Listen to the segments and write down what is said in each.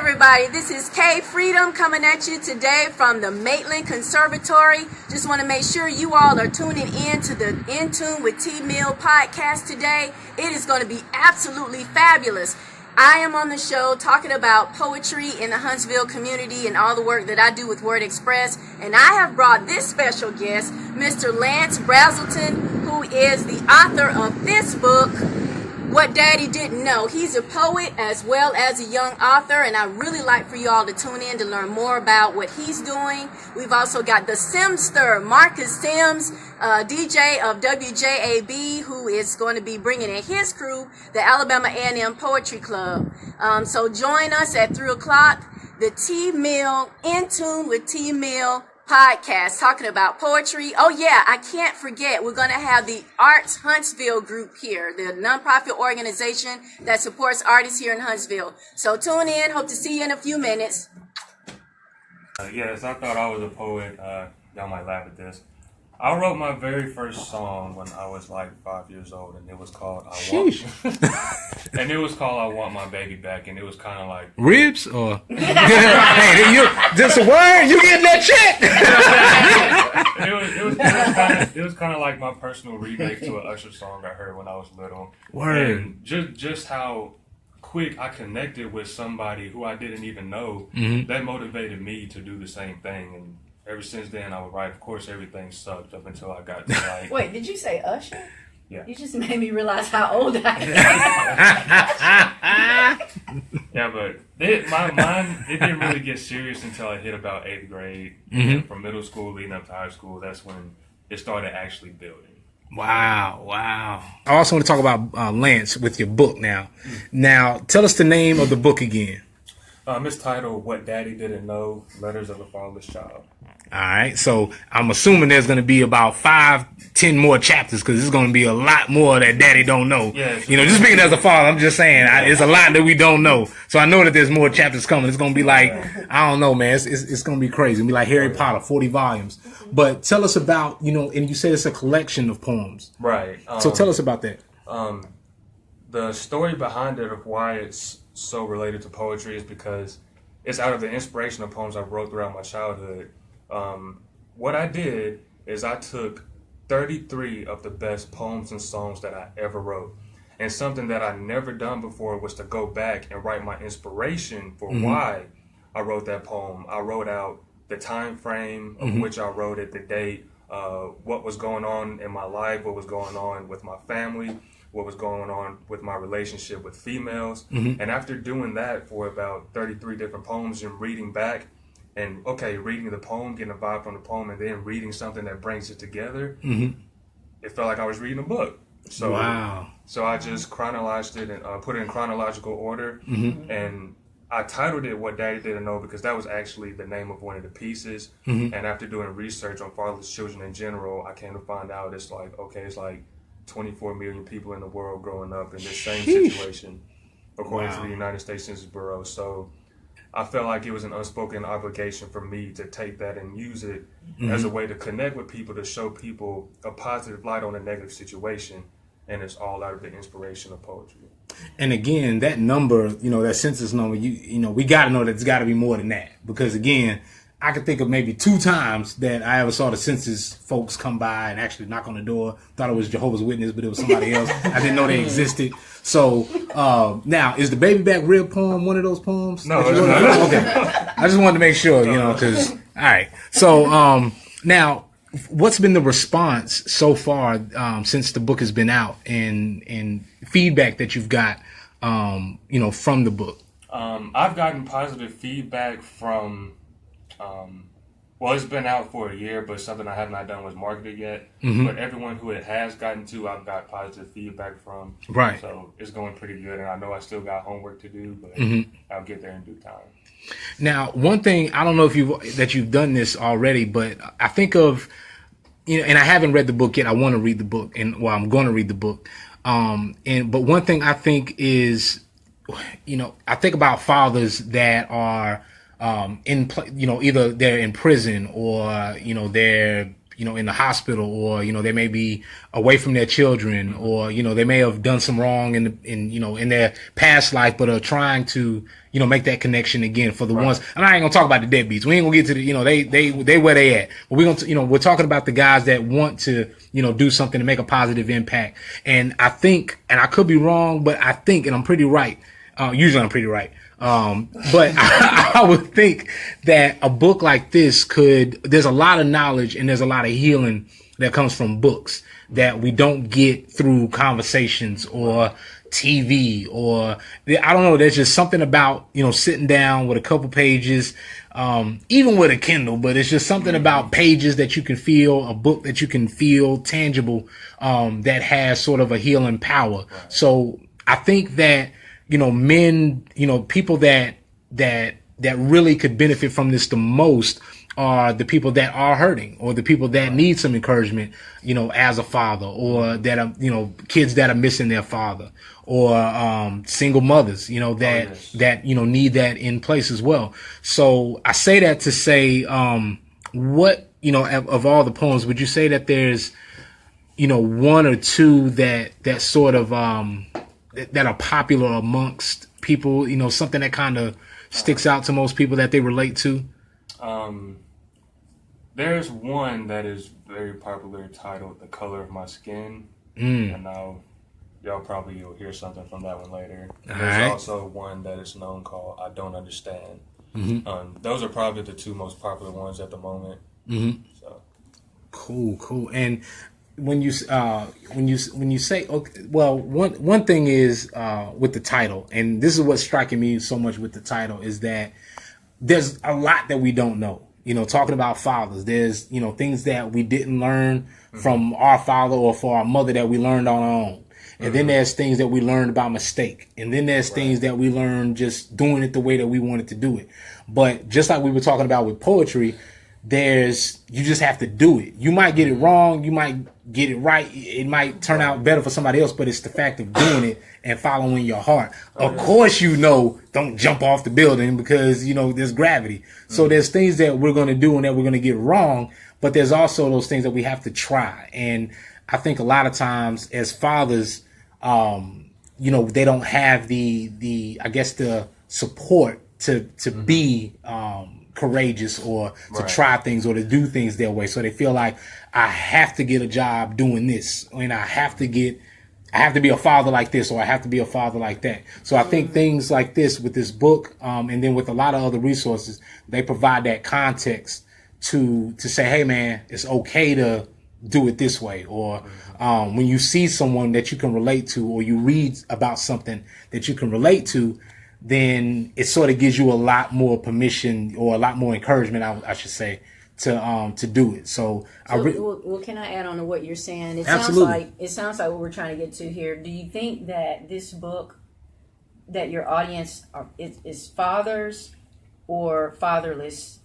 everybody, this is K Freedom coming at you today from the Maitland Conservatory. Just want to make sure you all are tuning in to the In Tune with T Mill podcast today. It is going to be absolutely fabulous. I am on the show talking about poetry in the Huntsville community and all the work that I do with Word Express. And I have brought this special guest, Mr. Lance Brazelton, who is the author of this book, What Daddy Didn't Know. He's a poet as well as a young author, and I really like for you all to tune in to learn more about what he's doing. We've also got the Simster, Marcus Sims, DJ of WJAB, who is going to be bringing in his crew, the Alabama A&M Poetry Club. So join us at 3 o'clock, the T Mill, In Tune with T Mill podcast, talking about poetry. Oh yeah, I can't forget, we're going to have the Arts Huntsville group here, the nonprofit organization that supports artists here in Huntsville. So tune in, hope to see you in a few minutes. Yes, I thought I was a poet. Y'all might laugh at this. I wrote my very first song when I was like 5 years old, and it was called I Want My Baby Back, and it was kind of like ribs or hey, you just a word, you getting that check. it was kind of like my personal remake to an Usher song I heard when I was little. Word. And just how quick I connected with somebody who I didn't even know, that motivated me to do the same thing. And ever since then, I would write. Of course, everything sucked up until I got to like. Wait, did you say Usher? Yeah. You just made me realize how old I am. Yeah, but my mind, it didn't really get serious until I hit about 8th grade. And from middle school leading up to high school, that's when it started actually building. Wow. I also want to talk about Lance with your book now. Now, tell us the name of the book again. It's titled What Daddy Didn't Know, Letters of a Fatherless Child. All right, so I'm assuming there's going to be about 5-10 more chapters because there's going to be a lot more that Daddy don't know. Yes. You know, just speaking as a father, I'm just saying, it's a lot that we don't know. So I know that there's more chapters coming. It's going to be like, I don't know, man. It's going to be crazy. It's going to be like Harry Potter, 40 volumes. But tell us about, and you said it's a collection of poems. Right. So tell us about that. The story behind it of why it's so related to poetry is because it's out of the inspiration of poems I wrote throughout my childhood. What I did is I took 33 of the best poems and songs that I ever wrote. And something that I never done before was to go back and write my inspiration for why I wrote that poem. I wrote out the time frame of which I wrote it, the date, what was going on in my life, what was going on with my family, what was going on with my relationship with females. And after doing that for about 33 different poems and reading back, and reading the poem, getting a vibe from the poem, and then reading something that brings it together, it felt like I was reading a book. So, So I just chronologized it and put it in chronological order, and I titled it What Daddy Didn't Know because that was actually the name of one of the pieces. And after doing research on fatherless children in general, I came to find out it's like 24 million people in the world growing up in this same situation, according to the United States Census Bureau. So I felt like it was an unspoken obligation for me to take that and use it as a way to connect with people, to show people a positive light on a negative situation. And it's all out of the inspiration of poetry. And again, that number, that census number, we got to know that it's got to be more than that. Because again, I could think of maybe 2 times that I ever saw the census folks come by and actually knock on the door. Thought it was Jehovah's Witness, but it was somebody else. I didn't know they existed. So now, is the Baby Back Rib poem one of those poems? No, it's not. Okay. I just wanted to make sure, because, all right. So now, what's been the response so far since the book has been out and feedback that you've got, from the book? I've gotten positive feedback from... it's been out for a year, but something I have not done was marketed yet. But everyone who it has gotten to, I've got positive feedback from. Right. So it's going pretty good, and I know I still got homework to do, but I'll get there in due time. Now, one thing, I don't know if you've done this already, but I think of, and I haven't read the book yet. I want to read the book, I'm going to read the book. But one thing I think is, I think about fathers that are either they're in prison or they're in the hospital, or, they may be away from their children, or, they may have done some wrong in their past life, but are trying to, make that connection again for the ones. And I ain't gonna talk about the deadbeats. We ain't gonna get to the, they where they at. But we're gonna, we're talking about the guys that want to, do something to make a positive impact. And I think, and I could be wrong, but I think, and I'm pretty right. Usually I'm pretty right. But I would think that a book like this there's a lot of knowledge and there's a lot of healing that comes from books that we don't get through conversations or TV, or I don't know. There's just something about, sitting down with a couple pages, even with a Kindle, but it's just something about pages that you can feel, a book that you can feel tangible, that has sort of a healing power. So I think that, men, people that really could benefit from this the most are the people that are hurting, or the people that need some encouragement, as a father, or that are, kids that are missing their father, or single mothers, that need that in place as well. So I say that to say, what, of all the poems, would you say that there's, one or two that sort of that are popular amongst people, something that kind of sticks out to most people that they relate to? There's one that is very popular titled "The Color of My Skin," and now you'll hear something from that one later. There's also one that is known called "I Don't Understand." Those are probably the two most popular ones at the moment. So cool. And when you say, okay, well, one thing is with the title, and this is what's striking me so much with the title, is that there's a lot that we don't know. Talking about fathers, there's, things that we didn't learn from our father or for our mother that we learned on our own. And then there's things that we learned by mistake. And then there's things that we learned just doing it the way that we wanted to do it. But just like we were talking about with poetry, you just have to do it. You might get it wrong. You might get it right. It might turn out better for somebody else, but it's the fact of doing it and following your heart. Of course, don't jump off the building because, there's gravity. So there's things that we're going to do and that we're going to get wrong, but there's also those things that we have to try. And I think a lot of times as fathers, they don't have the support to be, courageous or to try things or to do things their way. So they feel like I have to get a job doing this, and I have to be a father like this, or I have to be a father like that. So I think things like this with this book, and then with a lot of other resources, they provide that context to say, hey man, it's okay to do it this way. Or when you see someone that you can relate to, or you read about something that you can relate to, then it sort of gives you a lot more permission, or a lot more encouragement, I should say, to do it. Well, can I add on to what you're saying? Absolutely. It sounds like what we're trying to get to here. Do you think that this book, that your audience is fathers or fatherless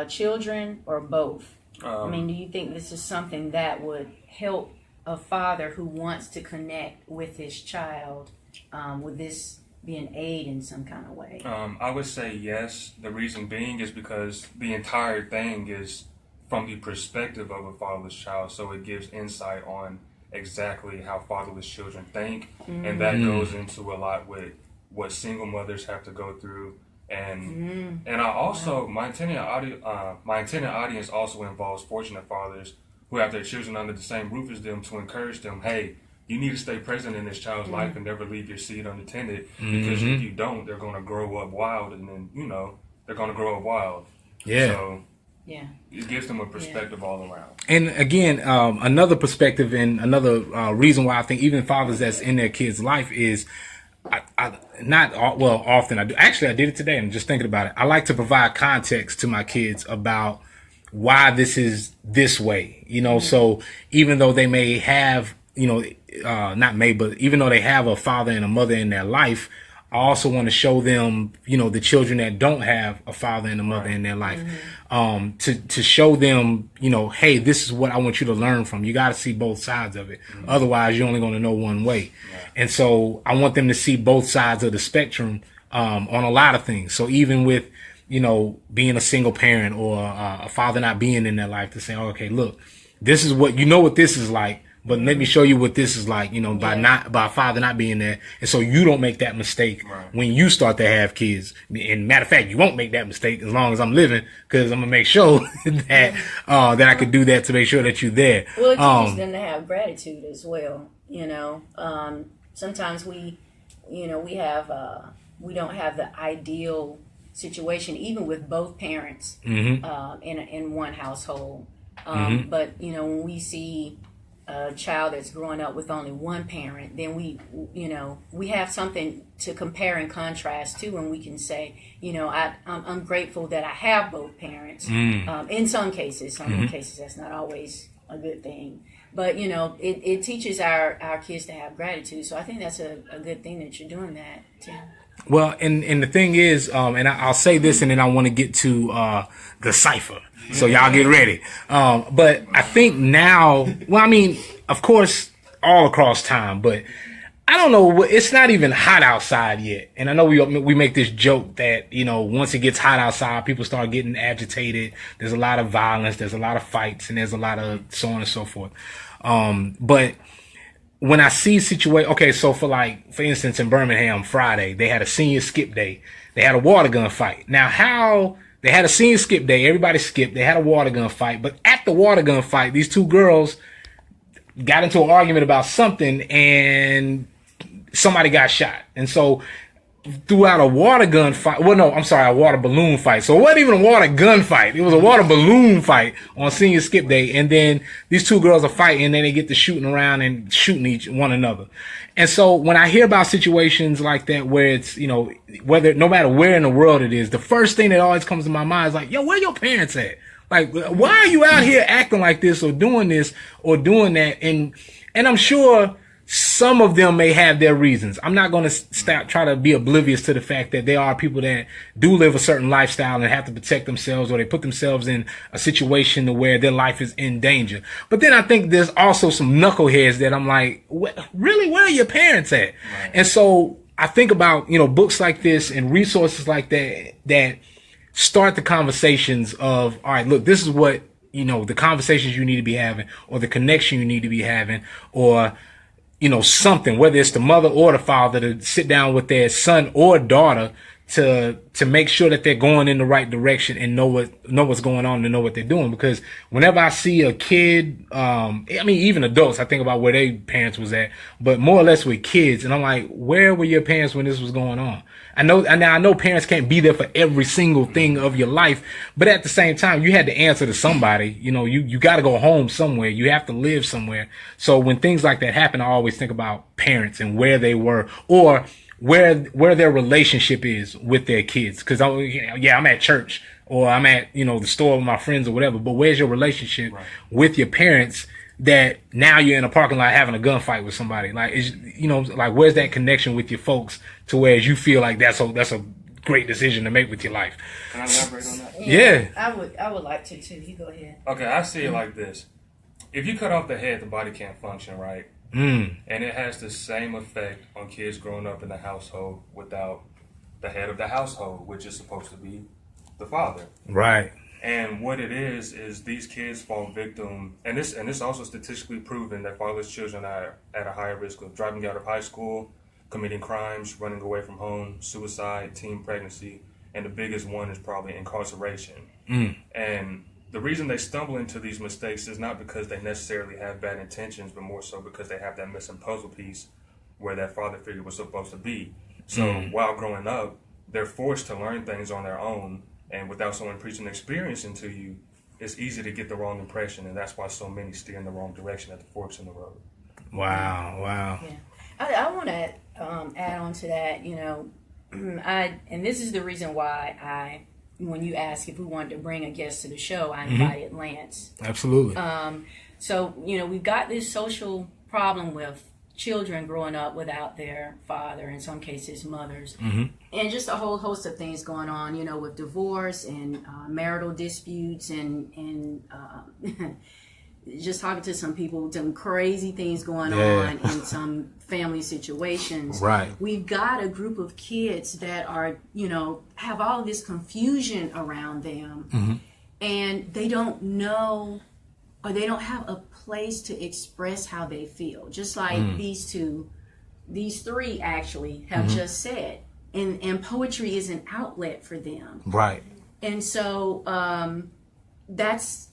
children, or both? Do you think this is something that would help a father who wants to connect with his child? Would this be an aid in some kind of way? I would say yes. The reason being is because the entire thing is from the perspective of a fatherless child, so it gives insight on exactly how fatherless children think, and that goes into a lot with what single mothers have to go through. And I also, my intended audience also involves fortunate fathers who have their children under the same roof as them, to encourage them, hey, you need to stay present in this child's life and never leave your seed unattended, because if you don't, they're going to grow up wild, and then, they're going to grow up wild. Yeah. So it gives them a perspective all around. And again, another perspective and another reason why I think even fathers that's in their kids' life is, often I do. Actually, I did it today. I'm just thinking about it. I like to provide context to my kids about why this is this way, so even though they may have, but even though they have a father and a mother in their life, I also want to show them, the children that don't have a father and a mother in their life, to show them, hey, this is what I want you to learn from. You got to see both sides of it. Otherwise, you're only going to know one way. And so I want them to see both sides of the spectrum, on a lot of things. So even with, being a single parent or a father not being in their life, to say, oh, okay, look, this is what, what this is like, but let me show you what this is like, by a father not being there. And so you don't make that mistake when you start to have kids. And matter of fact, you won't make that mistake as long as I'm living, because I'm going to make sure that I could do that to make sure that you're there. Well, it teaches them to have gratitude as well. Sometimes we don't have the ideal situation, even with both parents in one household. But when we see a child that's growing up with only one parent, then we have something to compare and contrast to, and we can say, I'm grateful that I have both parents. In some cases, cases that's not always a good thing, but it teaches our kids to have gratitude. So I think that's a good thing that you're doing that, Tim. Well, and the thing is, and I'll say this, and then I want to get to the cipher. So y'all get ready. But I think now, of course, all across time, but I don't know. It's not even hot outside yet. And I know we make this joke that, once it gets hot outside, people start getting agitated. There's a lot of violence. There's a lot of fights, and there's a lot of so on and so forth. But when I see okay, so for instance, in Birmingham Friday, they had a senior skip day. They had a water gun fight. Now, how they had a senior skip day, everybody skipped. They had a water gun fight, but at the water gun fight, these two girls got into an argument about something, and somebody got shot. And so throughout a water gun fight, a water balloon fight. So it wasn't even a water gun fight. It was a water balloon fight on senior skip day. And then these two girls are fighting, and then they get to shooting around and shooting one another. And so when I hear about situations like that, where it's, no matter where in the world it is, the first thing that always comes to my mind is like, yo, where your parents at? Like, why are you out here acting like this or doing that? And I'm sure some of them may have their reasons. I'm not going to try to be oblivious to the fact that there are people that do live a certain lifestyle and have to protect themselves, or they put themselves in a situation where their life is in danger. But then I think there's also some knuckleheads that I'm like, really, where are your parents at? Right. And so I think about, books like this and resources like that start the conversations of, all right, look, this is what, the conversations you need to be having, or the connection you need to be having, or something, whether it's the mother or the father, to sit down with their son or daughter to make sure that they're going in the right direction and know what's going on and know what they're doing. Because whenever I see a kid, even adults, I think about where their parents was at, but more or less with kids, and I'm like, where were your parents when this was going on? I know parents can't be there for every single thing of your life, but at the same time, you had to answer to somebody. You got to go home somewhere. You have to live somewhere. So when things like that happen, I always think about parents and where they were, or where their relationship is with their kids. Because I'm at church, or I'm at the store with my friends or whatever. But where's your relationship with your parents? That now you're in a parking lot having a gunfight with somebody. Like, where's that connection with your folks to where you feel like that's a great decision to make with your life? Can I elaborate on that? Yeah. I would like to too. You go ahead. Okay, I see it like this. If you cut off the head, the body can't function, right? And it has the same effect on kids growing up in a household without the head of the household, which is supposed to be the father. Right. And what it is these kids fall victim, and this also statistically proven that fatherless children are at a higher risk of dropping out of high school, committing crimes, running away from home, suicide, teen pregnancy, and the biggest one is probably incarceration. And the reason they stumble into these mistakes is not because they necessarily have bad intentions, but more so because they have that missing puzzle piece where that father figure was supposed to be. So while growing up, they're forced to learn things on their own. And without someone preaching experience into you, it's easy to get the wrong impression. And that's why so many steer in the wrong direction at the forks in the road. Wow. Yeah. I want to add on to that, and this is the reason why when you asked if we wanted to bring a guest to the show, I invited Lance. Absolutely. So, we've got this social problem with children growing up without their father, in some cases mothers, and just a whole host of things going on, with divorce and marital disputes and just talking to some people, some crazy things going on in some family situations. Right. We've got a group of kids that are, have all of this confusion around them, and they don't know, or they don't have a place to express how they feel. Just like these three actually have just said, and poetry is an outlet for them. Right. And so that's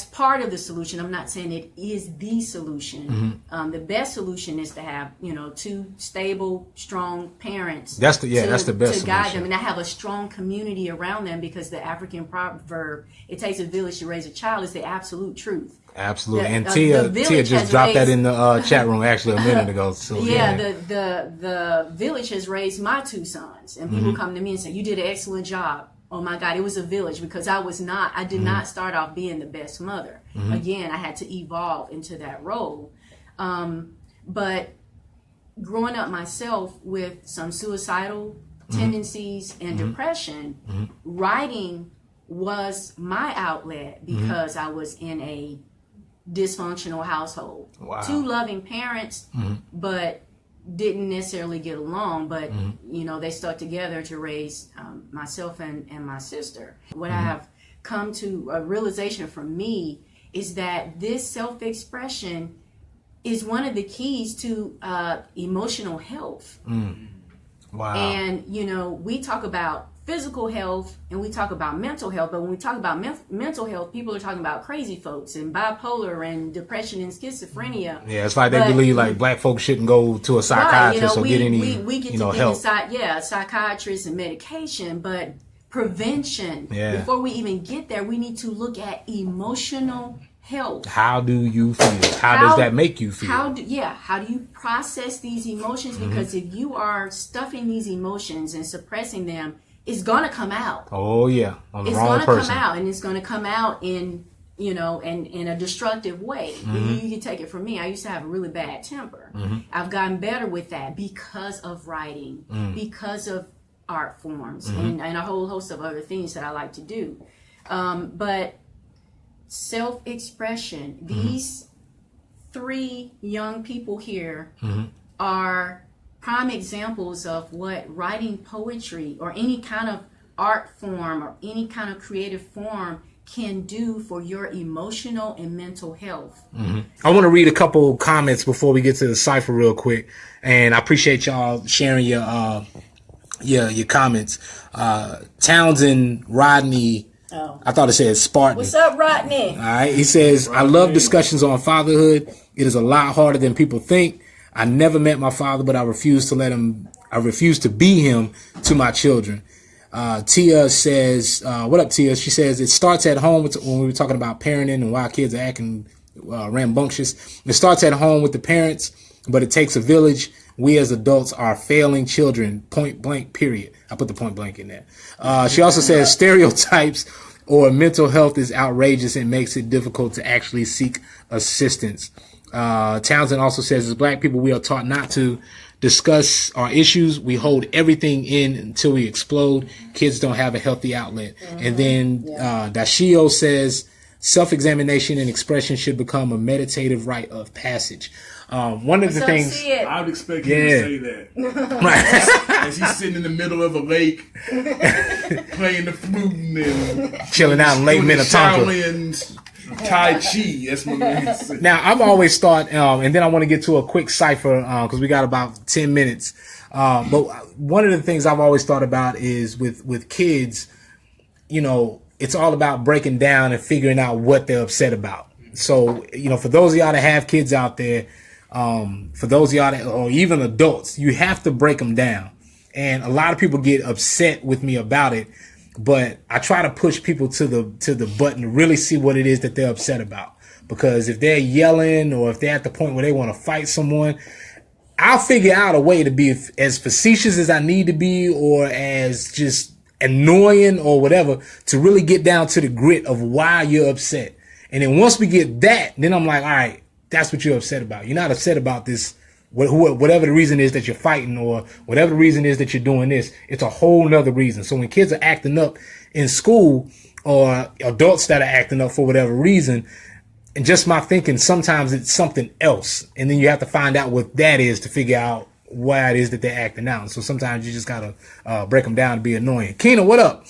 part of the solution. I'm not saying it is the solution. The best solution is to have, two stable, strong parents. That's the best to guide solution. them, and to have a strong community around them, because the African proverb, "It takes a village to raise a child," is the absolute truth. Absolutely. And Tia just dropped that in the chat room actually a minute ago. So, the village has raised my two sons, and people come to me and say, "You did an excellent job." Oh my God, it was a village, because I did not start off being the best mother. Again, I had to evolve into that role. But growing up myself with some suicidal tendencies and depression, writing was my outlet, because I was in a dysfunctional household. Wow. Two loving parents, but didn't necessarily get along, but they stuck together to raise myself and my sister. What I have come to a realization for me is that this self-expression is one of the keys to emotional health. Wow. And we talk about physical health and we talk about mental health, but when we talk about mental health, people are talking about crazy folks and bipolar and depression and schizophrenia. Yeah, it's like they believe like black folks shouldn't go to a psychiatrist or get any we get to help. Psychiatrists and medication, but prevention. Before we even get there, we need to look at emotional health. How do you feel? How does that make you feel? How do you process these emotions? Because if you are stuffing these emotions and suppressing them, it's gonna come out. Oh yeah, on the wrong person. It's gonna come out, and it's gonna come out in in a destructive way. You can take it from me. I used to have a really bad temper. I've gotten better with that because of writing, because of art forms, and a whole host of other things that I like to do. But self-expression. These three young people here are prime examples of what writing poetry or any kind of art form or any kind of creative form can do for your emotional and mental health. I want to read a couple comments before we get to the cipher real quick, and I appreciate y'all sharing your comments. Townsend Rodney, I thought it said Spartan. What's up, Rodney? All right, he says, I love discussions on fatherhood. It is a lot harder than people think. I never met my father, but I refuse to be him to my children. Tia says, what up, Tia? She says, it starts at home when we were talking about parenting and why kids are acting rambunctious. It starts at home with the parents, but it takes a village. We as adults are failing children, point blank, period. I put the point blank in there. She also says stereotypes or mental health is outrageous and makes it difficult to actually seek assistance. Townsend also says, as black people, we are taught not to discuss our issues. We hold everything in until we explode. Kids don't have a healthy outlet. And then Dashio says, self-examination and expression should become a meditative rite of passage. One of the things I would expect him to say that. As he's sitting in the middle of a lake, playing the flute and chilling out in Lake Minnetonka. Tai Chi. That's what it is. Now, I've always thought, and then I want to get to a quick cipher because we got about 10 minutes. But one of the things I've always thought about is with kids, it's all about breaking down and figuring out what they're upset about. So, for those of y'all that have kids out there, for those of y'all that, or even adults, you have to break them down. And a lot of people get upset with me about it, but I try to push people to the button to really see what it is that they're upset about. Because if they're yelling or if they're at the point where they want to fight someone, I'll figure out a way to be as facetious as I need to be or as just annoying or whatever to really get down to the grit of why you're upset. And then once we get that, then I'm like, all right, that's what you're upset about. You're not upset about this, whatever the reason is that you're fighting or whatever the reason is that you're doing this. It's a whole nother reason. So when kids are acting up in school or adults that are acting up for whatever reason, And just my thinking, sometimes it's something else. And then you have to find out what that is to figure out why it is that they're acting out. So sometimes you just got to break them down to be annoying. Keena, what up?